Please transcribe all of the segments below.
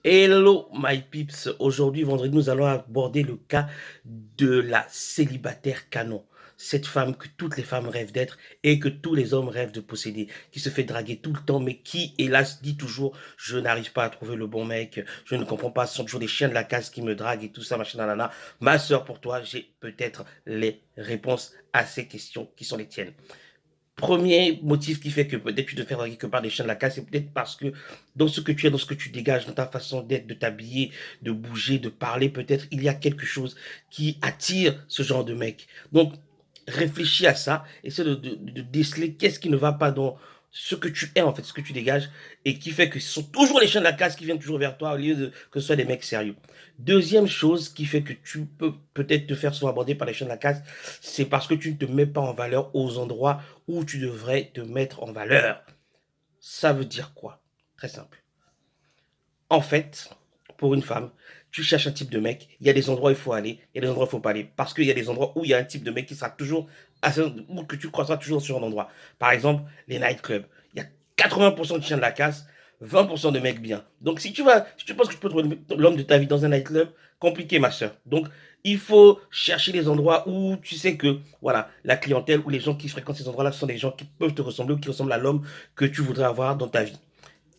Hello my peeps, aujourd'hui vendredi nous allons aborder le cas de la célibataire canon. Cette femme que toutes les femmes rêvent d'être et que tous les hommes rêvent de posséder, qui se fait draguer tout le temps mais qui hélas dit toujours je n'arrive pas à trouver le bon mec, je ne comprends pas, ce sont toujours des chiens de la casse qui me draguent et tout ça machin nanana. Ma soeur, pour toi j'ai peut-être les réponses à ces questions qui sont les tiennes. Premier motif qui fait que peut-être tu te fais draguer que par des chiens de la casse, c'est peut-être parce que dans ce que tu es, dans ce que tu dégages, dans ta façon d'être, de t'habiller, de bouger, de parler, peut-être il y a quelque chose qui attire ce genre de mec. Donc, réfléchis à ça, essaie de déceler qu'est-ce qui ne va pas dans ce que tu es, en fait, ce que tu dégages, et qui fait que ce sont toujours les chiens de la casse qui viennent toujours vers toi, au lieu de que ce soit des mecs sérieux. Deuxième chose qui fait que tu peux peut-être te faire souvent aborder par les chiens de la casse, c'est parce que tu ne te mets pas en valeur aux endroits où tu devrais te mettre en valeur. Ça veut dire quoi? Très simple. En fait, pour une femme, tu cherches un type de mec, il y a des endroits où il faut aller, il y a des endroits où il ne faut pas aller. Parce qu'il y a des endroits où il y a un type de mec qui sera toujours, ou que tu croiseras toujours sur un endroit. Par exemple, les nightclubs. Il y a 80% de chiens de la casse, 20% de mecs bien. Donc si tu penses que tu peux trouver l'homme de ta vie dans un nightclub, compliqué ma soeur. Donc il faut chercher les endroits où tu sais que voilà, la clientèle ou les gens qui fréquentent ces endroits-là sont des gens qui peuvent te ressembler ou qui ressemblent à l'homme que tu voudrais avoir dans ta vie.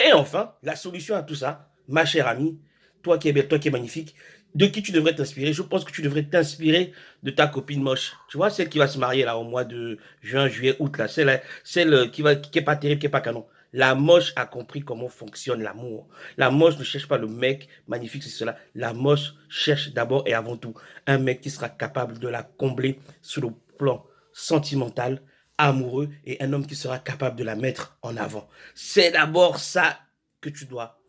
Et enfin, la solution à tout ça, ma chère amie, toi qui es belle, toi qui es magnifique, de qui tu devrais t'inspirer? Je pense que tu devrais t'inspirer de ta copine moche. Tu vois, celle qui va se marier là au mois de juin, juillet, août, là, celle qui est pas terrible, qui est pas canon. La moche a compris comment fonctionne l'amour. La moche ne cherche pas le mec magnifique, c'est cela. La moche cherche d'abord et avant tout un mec qui sera capable de la combler sur le plan sentimental, amoureux, et un homme qui sera capable de la mettre en avant. C'est d'abord ça que tu dois.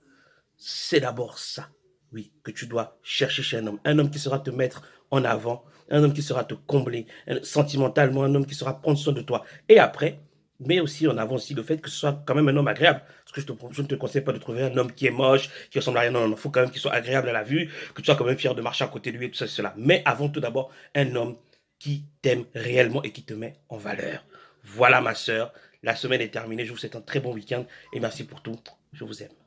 C'est d'abord ça, oui, que tu dois chercher chez un homme. Un homme qui saura te mettre en avant, un homme qui saura te combler sentimentalement, un homme qui saura prendre soin de toi. Et après, mais aussi en avant aussi le fait que ce soit quand même un homme agréable. Parce que je ne te conseille pas de trouver un homme qui est moche, qui ressemble à rien. Non, non, non. Il faut quand même qu'il soit agréable à la vue, que tu sois quand même fier de marcher à côté de lui et tout ça, cela. Mais avant tout d'abord, un homme qui t'aime réellement et qui te met en valeur. Voilà ma sœur, la semaine est terminée. Je vous souhaite un très bon week-end et merci pour tout. Je vous aime.